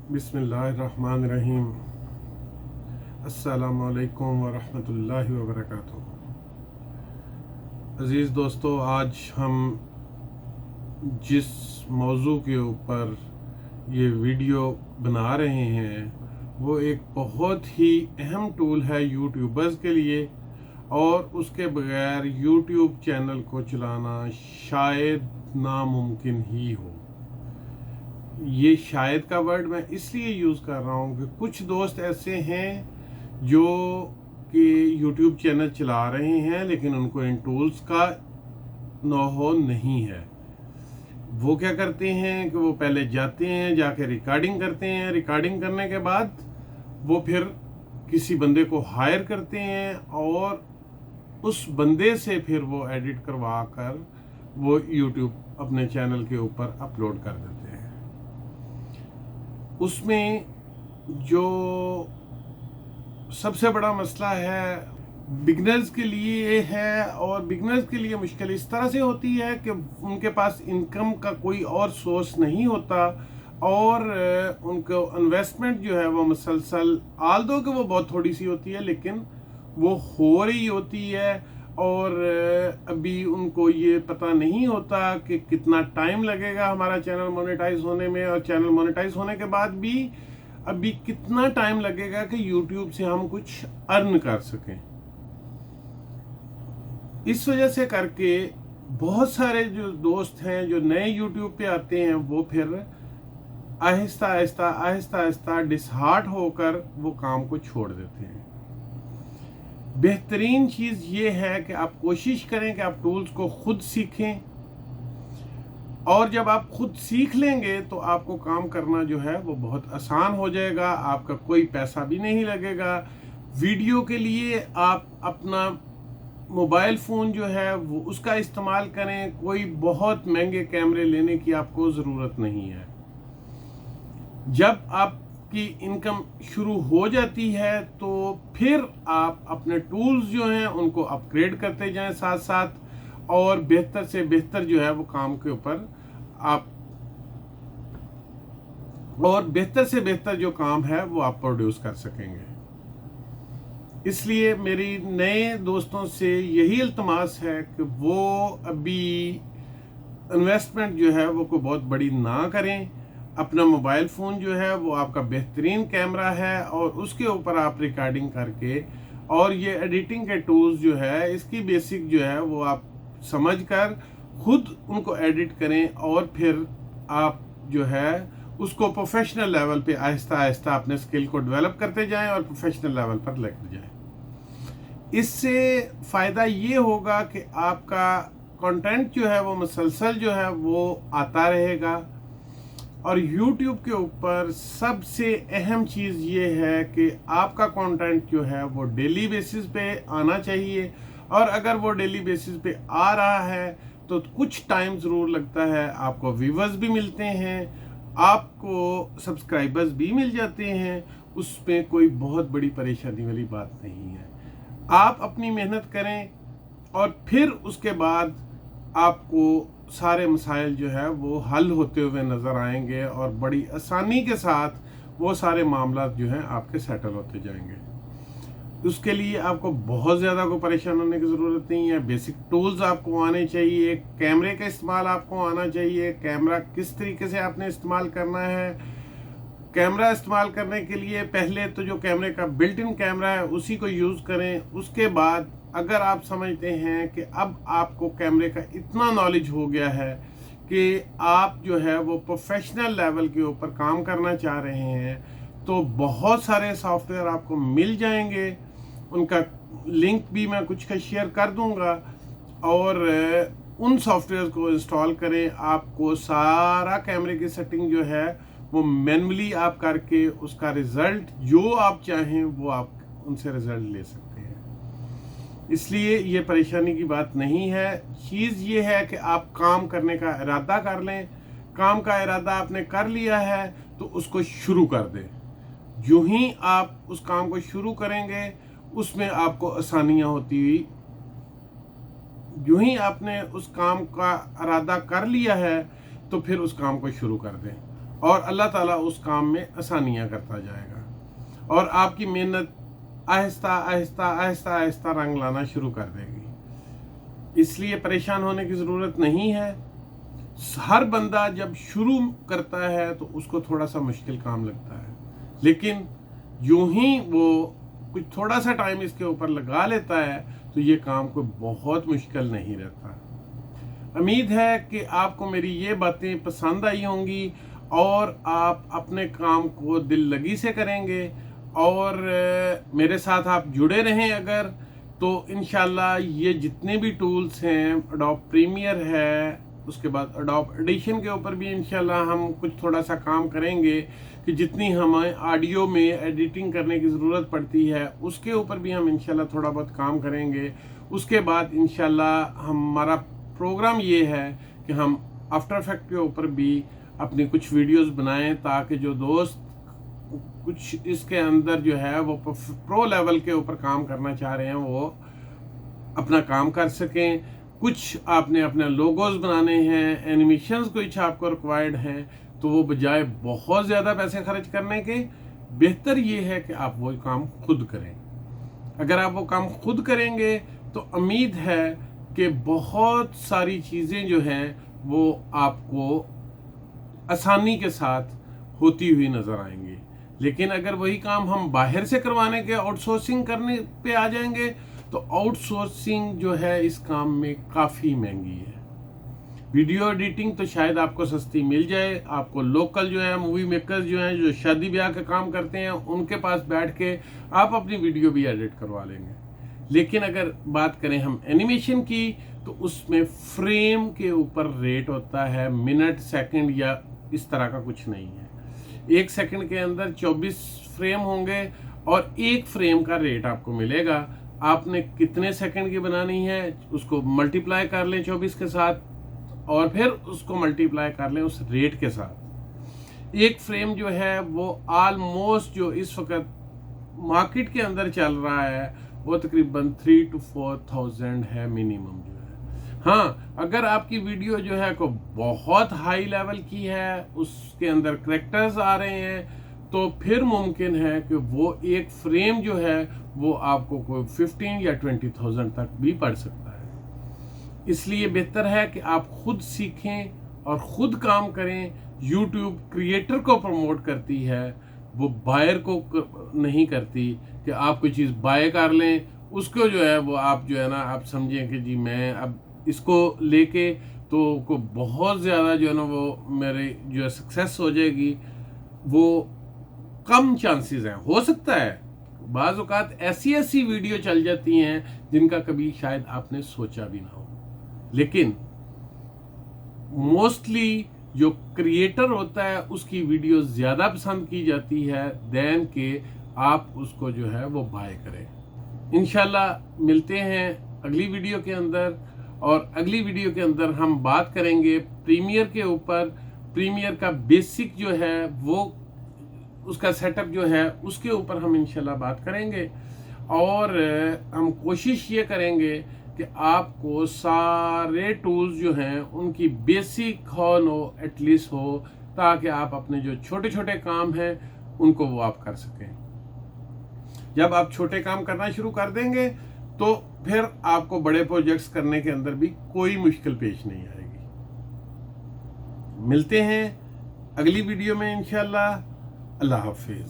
बिस्मिल्लाहिर्रहमानिर्रहीम। अस्सलामु अलैकुम वरहमतुल्लाहि वबरकातुहू। अज़ीज़ दोस्तों, आज हम जिस मौजू के ऊपर ये वीडियो बना रहे हैं वो एक बहुत ही अहम टूल है यूट्यूबर्स के लिए, और उसके बगैर यूट्यूब चैनल को चलाना शायद नामुमकिन ही हो। ये शायद का वर्ड मैं इसलिए यूज़ कर रहा हूँ कि कुछ दोस्त ऐसे हैं जो कि यूट्यूब चैनल चला रहे हैं लेकिन उनको इन टूल्स का नो नहीं है। वो क्या करते हैं कि वो पहले जाते हैं, जाके रिकॉर्डिंग करते हैं, रिकॉर्डिंग करने के बाद वो फिर किसी बंदे को हायर करते हैं और उस बंदे से फिर वो एडिट करवा कर वो यूट्यूब अपने चैनल के ऊपर अपलोड कर देते हैं। उसमें जो सबसे बड़ा मसला है बिगनर्स के लिए है, और बिगनर्स के लिए मुश्किल इस तरह से होती है कि उनके पास इनकम का कोई और सोर्स नहीं होता और उनको इन्वेस्टमेंट जो है वो मुसलसल आल दो कि वो बहुत थोड़ी सी होती है लेकिन वो हो रही होती है, और अभी उनको ये पता नहीं होता कि कितना टाइम लगेगा हमारा चैनल मोनेटाइज होने में, और चैनल मोनेटाइज होने के बाद भी अभी कितना टाइम लगेगा कि यूट्यूब से हम कुछ अर्न कर सकें। इस वजह से करके बहुत सारे जो दोस्त हैं जो नए यूट्यूब पे आते हैं वो फिर आहिस्ता आहिस्ता डिसहार्ट होकर वो काम को छोड़ देते हैं। बेहतरीन चीज़ ये है कि आप कोशिश करें कि आप टूल्स को खुद सीखें, और जब आप खुद सीख लेंगे तो आपको काम करना जो है वो बहुत आसान हो जाएगा। आपका कोई पैसा भी नहीं लगेगा। वीडियो के लिए आप अपना मोबाइल फ़ोन जो है वो उसका इस्तेमाल करें, कोई बहुत महंगे कैमरे लेने की आपको ज़रूरत नहीं है। जब आपकी इनकम शुरू हो जाती है तो फिर आप अपने टूल्स जो हैं उनको अपग्रेड करते जाएं साथ साथ, और बेहतर से बेहतर जो है वो काम के ऊपर आप, और बेहतर से बेहतर जो काम है वो आप प्रोड्यूस कर सकेंगे। इसलिए मेरी नए दोस्तों से यही इल्तमास है कि वो अभी इन्वेस्टमेंट जो है वो कोई बहुत बड़ी ना करें। अपना मोबाइल फ़ोन जो है वो आपका बेहतरीन कैमरा है, और उसके ऊपर आप रिकॉर्डिंग करके, और ये एडिटिंग के टूल्स जो है इसकी बेसिक जो है वो आप समझकर खुद उनको एडिट करें, और फिर आप जो है उसको प्रोफेशनल लेवल पे आहिस्ता आहिस्ता अपने स्किल को डेवलप करते जाएं और प्रोफेशनल लेवल पर लेकर जाएं। इससे फ़ायदा ये होगा कि आपका कंटेंट जो है वो मुसलसल जो है वो आता रहेगा। और YouTube के ऊपर सबसे अहम चीज़ ये है कि आपका कंटेंट जो है वो डेली बेसिस पे आना चाहिए, और अगर वो डेली बेसिस पे आ रहा है तो कुछ टाइम ज़रूर लगता है, आपको व्यूवर्स भी मिलते हैं, आपको सब्सक्राइबर्स भी मिल जाते हैं, उसमें कोई बहुत बड़ी परेशानी वाली बात नहीं है। आप अपनी मेहनत करें और फिर उसके बाद आपको सारे मसाइल जो है वो हल होते हुए नज़र आएंगे, और बड़ी आसानी के साथ वो सारे मामला जो हैं आपके सेटल होते जाएंगे। उसके लिए आपको बहुत ज़्यादा को परेशान होने की ज़रूरत नहीं है। बेसिक टूल्स आपको आने चाहिए, कैमरे का इस्तेमाल आपको आना चाहिए, कैमरा किस तरीके से आपने इस्तेमाल करना है। कैमरा इस्तेमाल करने के लिए पहले तो जो कैमरे का बिल्ट इन कैमरा है उसी को यूज़ करें। उसके बाद अगर आप समझते हैं कि अब आपको कैमरे का इतना नॉलेज हो गया है कि आप जो है वो प्रोफेशनल लेवल के ऊपर काम करना चाह रहे हैं, तो बहुत सारे सॉफ्टवेयर आपको मिल जाएंगे। उनका लिंक भी मैं कुछ का शेयर कर दूंगा, और उन सॉफ्टवेयर को इंस्टॉल करें। आपको सारा कैमरे की सेटिंग जो है वो मैनुअली आप करके उसका रिज़ल्ट जो आप चाहें वो आप उनसे रिज़ल्ट ले सकते हैं। इसलिए ये परेशानी की बात नहीं है। चीज़ ये है कि आप काम करने का इरादा कर लें। काम का इरादा आपने कर लिया है तो उसको शुरू कर दें। जो ही आप उस काम को शुरू करेंगे उसमें आपको आसानियाँ होती हुई, जो ही आपने उस काम का इरादा कर लिया है तो फिर उस काम को शुरू कर दें। और अल्लाह ताला उस काम में आसानियाँ करता जाएगा और आपकी मेहनत आहिस्ता आहिस्ता आहिस्ता आहिस्ता रंग लाना शुरू कर देगी। इसलिए परेशान होने की ज़रूरत नहीं है। हर बंदा जब शुरू करता है तो उसको थोड़ा सा मुश्किल काम लगता है, लेकिन यूं ही वो कुछ थोड़ा सा टाइम इसके ऊपर लगा लेता है तो ये काम कोई बहुत मुश्किल नहीं रहता। उम्मीद है कि आपको मेरी ये बातें पसंद आई होंगी और आप अपने काम को दिल लगी से करेंगे और मेरे साथ आप जुड़े रहें अगर, तो इंशाल्लाह ये जितने भी टूल्स हैं, एडोब प्रीमियर है, उसके बाद एडोब एडिशन के ऊपर भी इंशाल्लाह हम कुछ थोड़ा सा काम करेंगे कि जितनी हमें ऑडियो में एडिटिंग करने की ज़रूरत पड़ती है उसके ऊपर भी हम इंशाल्लाह थोड़ा बहुत काम करेंगे। उसके बाद इंशाल्लाह हमारा प्रोग्राम ये है कि हम आफ्टर इफेक्ट के ऊपर भी अपनी कुछ वीडियोस बनाएं ताकि जो दोस्त कुछ इसके अंदर जो है वो प्रो लेवल के ऊपर काम करना चाह रहे हैं वो अपना काम कर सकें। कुछ आपने अपने लोगोज बनाने हैं, एनिमेशंस कुछ आपको रिक्वायर्ड हैं, तो वो बजाय बहुत ज़्यादा पैसे खर्च करने के बेहतर ये है कि आप वो काम खुद करें। अगर आप वो काम खुद करेंगे तो उम्मीद है कि बहुत सारी चीज़ें जो हैं वो आपको आसानी के साथ होती हुई नज़र आएंगी। लेकिन अगर वही काम हम बाहर से करवाने के आउटसोर्सिंग करने पे आ जाएंगे तो आउटसोर्सिंग जो है इस काम में काफ़ी महंगी है। वीडियो एडिटिंग तो शायद आपको सस्ती मिल जाए, आपको लोकल जो है मूवी मेकर्स जो हैं जो शादी ब्याह का काम करते हैं उनके पास बैठ के आप अपनी वीडियो भी एडिट करवा लेंगे। लेकिन अगर बात करें हम एनिमेशन की तो उसमें फ्रेम के ऊपर रेट होता है, मिनट सेकंड या इस तरह का कुछ नहीं है। 1 सेकंड के अंदर 24 फ्रेम होंगे और 1 फ्रेम का रेट आपको मिलेगा। आपने कितने सेकंड की बनानी है उसको मल्टीप्लाई कर लें 24 के साथ और फिर उसको मल्टीप्लाई कर लें उस रेट के साथ। 1 फ्रेम जो है वो ऑलमोस्ट जो इस वक्त मार्केट के अंदर चल रहा है वो तकरीबन 3 to 4,000 है मिनिमम जो है। हाँ, अगर आपकी वीडियो जो है को बहुत हाई लेवल की है, उसके अंदर करैक्टर्स आ रहे हैं, तो फिर मुमकिन है कि वो 1 फ्रेम जो है वो आपको कोई 15 या 20,000 तक भी पड़ सकता है। इसलिए बेहतर है कि आप खुद सीखें और ख़ुद काम करें। यूट्यूब क्रिएटर को प्रमोट करती है, वो बायर को नहीं करती कि आप कोई चीज़ बाय कर लें, उसको जो है वो आप जो है ना आप समझें कि जी मैं अब इसको लेके तो को बहुत ज़्यादा जो है ना वो मेरे जो है सक्सेस हो जाएगी, वो कम चांसेस हैं। हो सकता है बाज़ औक़ात ऐसी वीडियो चल जाती हैं जिनका कभी शायद आपने सोचा भी ना हो, लेकिन मोस्टली जो क्रिएटर होता है उसकी वीडियो ज़्यादा पसंद की जाती है दैन के आप उसको जो है वो बाय करें। इंशाल्लाह मिलते हैं अगली वीडियो के अंदर और अगली वीडियो के अंदर हम बात करेंगे प्रीमियर के ऊपर। प्रीमियर का बेसिक जो है वो उसका सेटअप जो है उसके ऊपर हम इंशाल्लाह बात करेंगे और हम कोशिश ये करेंगे कि आपको सारे टूल्स जो हैं उनकी बेसिक हो एटलीस्ट हो, ताकि आप अपने जो छोटे छोटे काम हैं उनको वो आप कर सकें। जब आप छोटे काम करना शुरू कर देंगे तो फिर आपको बड़े प्रोजेक्ट्स करने के अंदर भी कोई मुश्किल पेश नहीं आएगी। मिलते हैं अगली वीडियो में इंशाल्लाह। अल्लाह हाफिज़।